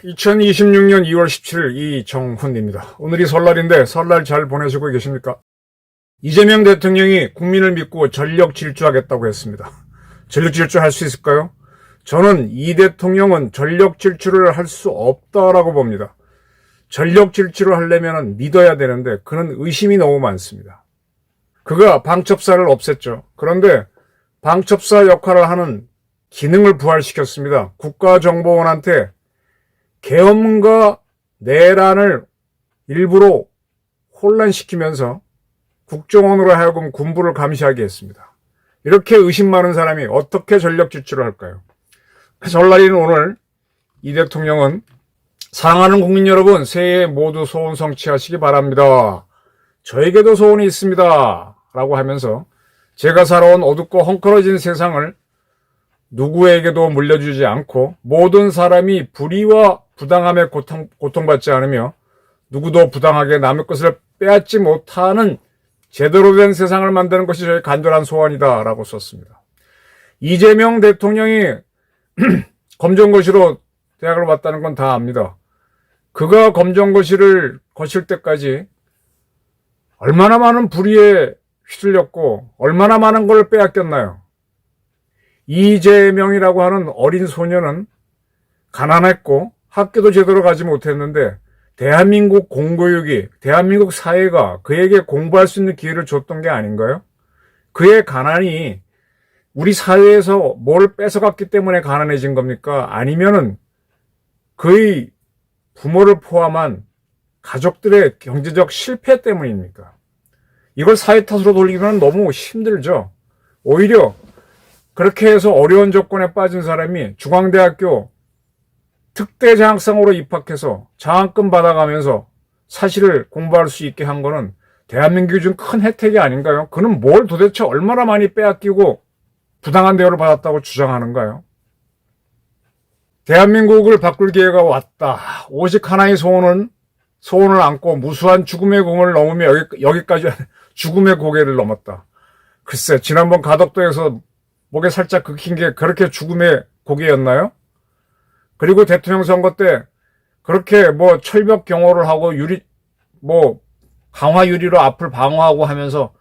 2026년 2월 17일 이정훈입니다. 오늘이 설날인데 설날 잘 보내시고 계십니까? 이재명 대통령이 국민을 믿고 전력 질주하겠다고 했습니다. 전력 질주할 수 있을까요? 저는 이 대통령은 전력 질주를 할 수 없다라고 봅니다. 전력 질주를 하려면 믿어야 되는데 그는 의심이 너무 많습니다. 그가 방첩사를 없앴죠. 그런데 방첩사 역할을 하는 기능을 부활시켰습니다. 국가정보원한테 계엄과 내란을 일부러 혼란시키면서 국정원으로 하여금 군부를 감시하게 했습니다. 이렇게 의심 많은 사람이 어떻게 전력 질주를 할까요? 설날인 오늘 이 대통령은 사랑하는 국민 여러분, 새해 모두 소원 성취하시기 바랍니다. 저에게도 소원이 있습니다. 라고 하면서 제가 살아온 어둡고 헝클어진 세상을 누구에게도 물려주지 않고 모든 사람이 불의와 부당함에 고통받지 않으며 누구도 부당하게 남의 것을 빼앗지 못하는 제대로 된 세상을 만드는 것이 저의 간절한 소원이다 라고 썼습니다. 이재명 대통령이 검정고시로 대학을 왔다는 건 다 압니다. 그가 검정고시를 거칠 때까지 얼마나 많은 불의에 휘둘렸고 얼마나 많은 걸 빼앗겼나요? 이재명이라고 하는 어린 소년은 가난했고 학교도 제대로 가지 못했는데 대한민국 공교육이, 대한민국 사회가 그에게 공부할 수 있는 기회를 줬던 게 아닌가요? 그의 가난이 우리 사회에서 뭘 뺏어갔기 때문에 가난해진 겁니까? 아니면은 그의 부모를 포함한 가족들의 경제적 실패 때문입니까? 이걸 사회 탓으로 돌리기는 너무 힘들죠. 오히려 그렇게 해서 어려운 조건에 빠진 사람이 중앙대학교 특대장학생으로 입학해서 장학금 받아가면서 사실을 공부할 수 있게 한 거는 대한민국이 준 큰 혜택이 아닌가요? 그는 뭘 도대체 얼마나 많이 빼앗기고 부당한 대우를 받았다고 주장하는가요? 대한민국을 바꿀 기회가 왔다. 오직 하나의 소원을 안고 무수한 죽음의 공을 넘으며 여기까지 죽음의 고개를 넘었다. 글쎄, 지난번 가덕도에서 목에 살짝 긁힌 게 그렇게 죽음의 고개였나요? 그리고 대통령 선거 때 그렇게 철벽 경호를 하고 강화 유리로 앞을 방어하고 하면서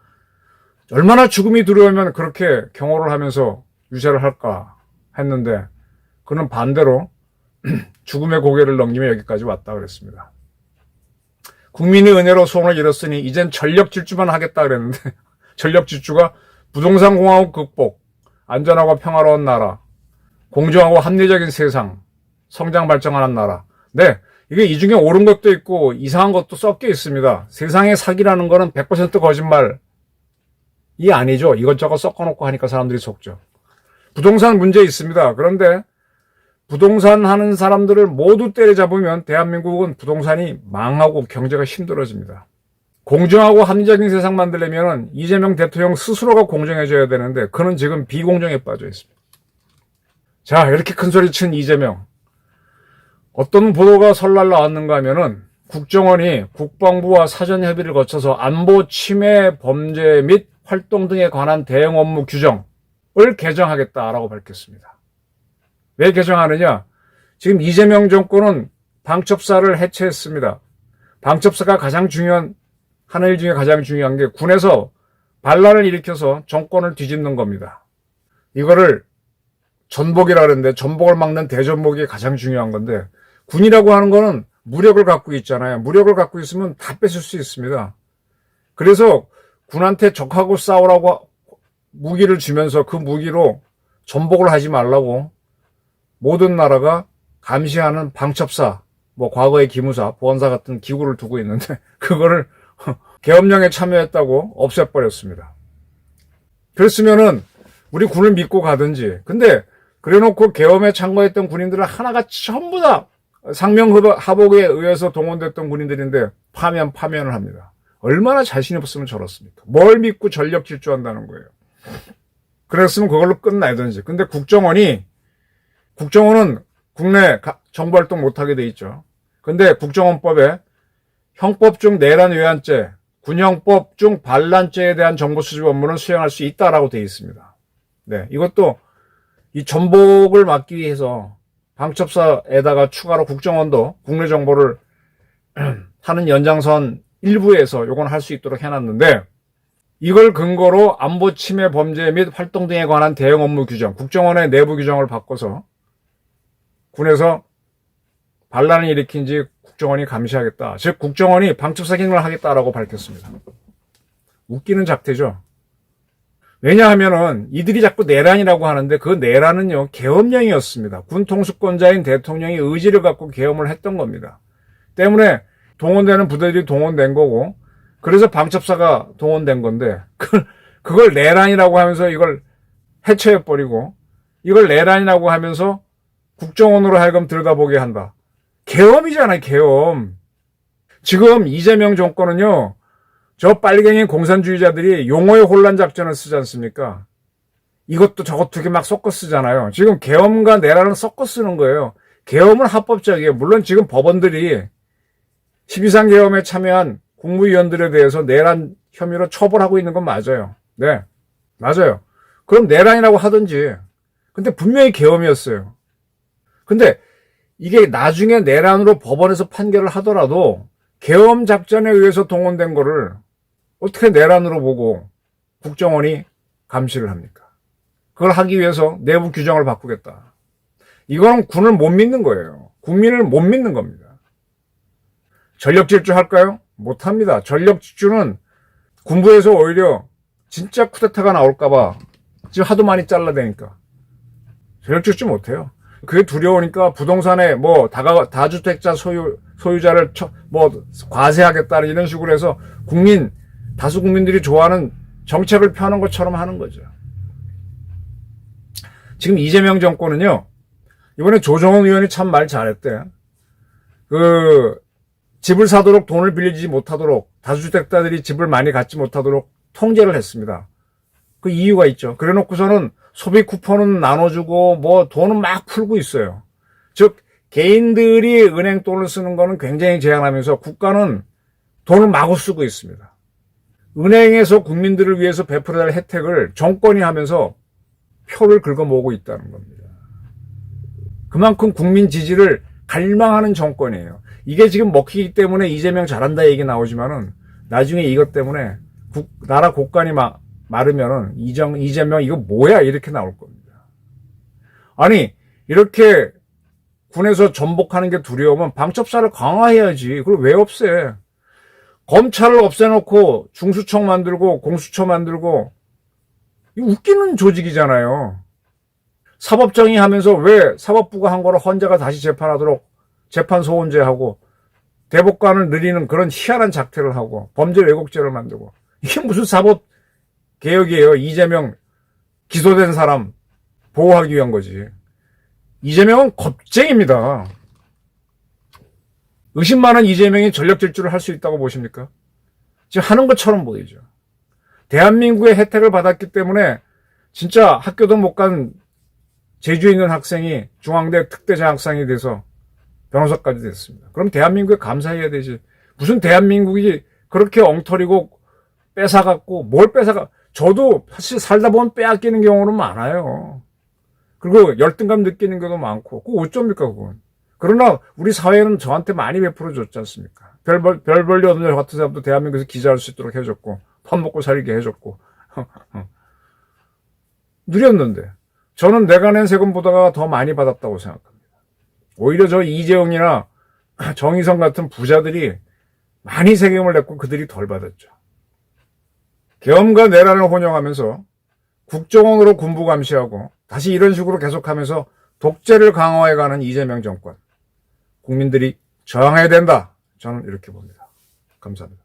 얼마나 죽음이 두려우면 그렇게 경호를 하면서 유세를 할까 했는데 그는 반대로 죽음의 고개를 넘기며 여기까지 왔다 그랬습니다. 국민의 은혜로 소원을 이뤘으니 이젠 전력 질주만 하겠다 그랬는데 전력 질주가 부동산 공화국 극복, 안전하고 평화로운 나라, 공정하고 합리적인 세상, 성장 발전하는 나라. 네, 이게 이 중에 옳은 것도 있고 이상한 것도 섞여 있습니다. 세상에 사기라는 거는 100% 거짓말이 아니죠. 이것저것 섞어놓고 하니까 사람들이 속죠. 부동산 문제 있습니다. 그런데 부동산 하는 사람들을 모두 때려잡으면 대한민국은 부동산이 망하고 경제가 힘들어집니다. 공정하고 합리적인 세상 만들려면 이재명 대통령 스스로가 공정해져야 되는데 그는 지금 비공정에 빠져 있습니다. 자, 이렇게 큰 소리 친 이재명. 어떤 보도가 설날 나왔는가 하면은 국정원이 국방부와 사전 협의를 거쳐서 안보 침해 범죄 및 활동 등에 관한 대응 업무 규정을 개정하겠다라고 밝혔습니다. 왜 개정하느냐? 지금 이재명 정권은 방첩사를 해체했습니다. 방첩사가 하는 일 중에 가장 중요한 게 군에서 반란을 일으켜서 정권을 뒤집는 겁니다. 이거를 전복이라 그러는데 전복을 막는 대전복이 가장 중요한 건데 군이라고 하는 거는 무력을 갖고 있잖아요. 무력을 갖고 있으면 다 뺏을 수 있습니다. 그래서 군한테 적하고 싸우라고 무기를 주면서 그 무기로 전복을 하지 말라고 모든 나라가 감시하는 방첩사, 과거의 기무사, 보안사 같은 기구를 두고 있는데 그거를 계엄령에 참여했다고 없애버렸습니다. 그랬으면은 우리 군을 믿고 가든지. 근데 그래놓고 계엄에 참가했던 군인들은 하나가 전부 다 상명하복에 의해서 동원됐던 군인들인데 파면을 합니다. 얼마나 자신이 없으면 저렇습니까? 뭘 믿고 전력 질주한다는 거예요. 그랬으면 그걸로 끝나야든지. 근데 국정원은 국내 정보활동 못하게 돼 있죠. 근데 국정원법에 형법 중 내란 외환죄, 군형법 중 반란죄에 대한 정보 수집 업무는 수행할 수 있다라고 되어 있습니다. 네, 이것도 이 전복을 막기 위해서 방첩사에다가 추가로 국정원도 국내 정보를 하는 연장선 일부에서 요건 할 수 있도록 해놨는데, 이걸 근거로 안보 침해 범죄 및 활동 등에 관한 대응 업무 규정, 국정원의 내부 규정을 바꿔서 군에서 반란을 일으킨 지 국정원이 감시하겠다. 즉 국정원이 방첩사 기능을 하겠다라고 밝혔습니다. 웃기는 작태죠. 왜냐하면은 이들이 자꾸 내란이라고 하는데 그 내란은요 계엄령이었습니다. 군 통수권자인 대통령이 의지를 갖고 계엄을 했던 겁니다. 때문에 동원되는 부대들이 동원된 거고, 그래서 방첩사가 동원된 건데 그걸 내란이라고 하면서 이걸 해체해버리고 이걸 내란이라고 하면서 국정원으로 하여금 들여다보게 한다. 계엄이잖아요, 계엄. 지금 이재명 정권은요, 저 빨갱이 공산주의자들이 용어의 혼란 작전을 쓰지 않습니까? 이것도 저것도 이렇게 막 섞어 쓰잖아요. 지금 계엄과 내란을 섞어 쓰는 거예요. 계엄은 합법적이에요. 물론 지금 법원들이 12.3 계엄에 참여한 국무위원들에 대해서 내란 혐의로 처벌하고 있는 건 맞아요. 네, 맞아요. 그럼 내란이라고 하든지. 근데 분명히 계엄이었어요. 근데 이게 나중에 내란으로 법원에서 판결을 하더라도 계엄 작전에 의해서 동원된 거를 어떻게 내란으로 보고 국정원이 감시를 합니까? 그걸 하기 위해서 내부 규정을 바꾸겠다. 이거는 군을 못 믿는 거예요. 국민을 못 믿는 겁니다. 전력 질주 할까요? 못 합니다. 전력 질주는 군부에서 오히려 진짜 쿠데타가 나올까봐 지금 하도 많이 잘라대니까 전력 질주 못 해요. 그게 두려우니까 부동산에 뭐 다주택자 소유자를 뭐 과세하겠다는 이런 식으로 해서 다수 국민들이 좋아하는 정책을 펴는 것처럼 하는 거죠. 지금 이재명 정권은요, 이번에 조정원 의원이 참 말 잘했대. 집을 사도록 돈을 빌리지 못하도록, 다주택자들이 집을 많이 갖지 못하도록 통제를 했습니다. 그 이유가 있죠. 그래 놓고서는 소비 쿠폰은 나눠주고 뭐 돈은 막 풀고 있어요. 즉 개인들이 은행 돈을 쓰는 거는 굉장히 제한하면서 국가는 돈을 마구 쓰고 있습니다. 은행에서 국민들을 위해서 베풀어야 할 혜택을 정권이 하면서 표를 긁어 모으고 있다는 겁니다. 그만큼 국민 지지를 갈망하는 정권이에요. 이게 지금 먹히기 때문에 이재명 잘한다 얘기 나오지만은 나중에 이것 때문에 나라 곳간이 마르면은 이재명 이거 뭐야 이렇게 나올 겁니다. 아니 이렇게 군에서 전복하는 게 두려우면 방첩사를 강화해야지. 그걸 왜 없애? 검찰을 없애놓고 중수청 만들고 공수처 만들고 이거 웃기는 조직이잖아요. 사법정의 하면서 왜 사법부가 한 거를 헌재가 다시 재판하도록 재판 소원제하고 대법관을 늘리는 그런 희한한 작태를 하고 범죄 왜곡죄를 만들고 이게 무슨 사법 개혁이에요. 이재명 기소된 사람 보호하기 위한 거지. 이재명은 겁쟁입니다. 의심 많은 이재명이 전력 질주를 할 수 있다고 보십니까? 지금 하는 것처럼 보이죠. 대한민국의 혜택을 받았기 때문에 진짜 학교도 못 간 제주에 있는 학생이 중앙대 특대 장학생이 돼서 변호사까지 됐습니다. 그럼 대한민국에 감사해야 되지. 무슨 대한민국이 그렇게 엉터리고 뺏어갖고 뭘 뺏어가. 저도 사실 살다 보면 빼앗기는 경우는 많아요. 그리고 열등감 느끼는 경우도 많고. 그거 어쩝니까 그건. 그러나 우리 사회는 저한테 많이 베풀어 줬지 않습니까? 별 볼일 없는 저 같은 사람도 대한민국에서 기자할 수 있도록 해줬고 밥 먹고 살게 해줬고 누렸는데 저는 내가 낸 세금보다 더 많이 받았다고 생각합니다. 오히려 저 이재용이나 정의성 같은 부자들이 많이 세금을 냈고 그들이 덜 받았죠. 계엄과 내란을 혼용하면서 국정원으로 군부 감시하고 다시 이런 식으로 계속하면서 독재를 강화해가는 이재명 정권. 국민들이 저항해야 된다. 저는 이렇게 봅니다. 감사합니다.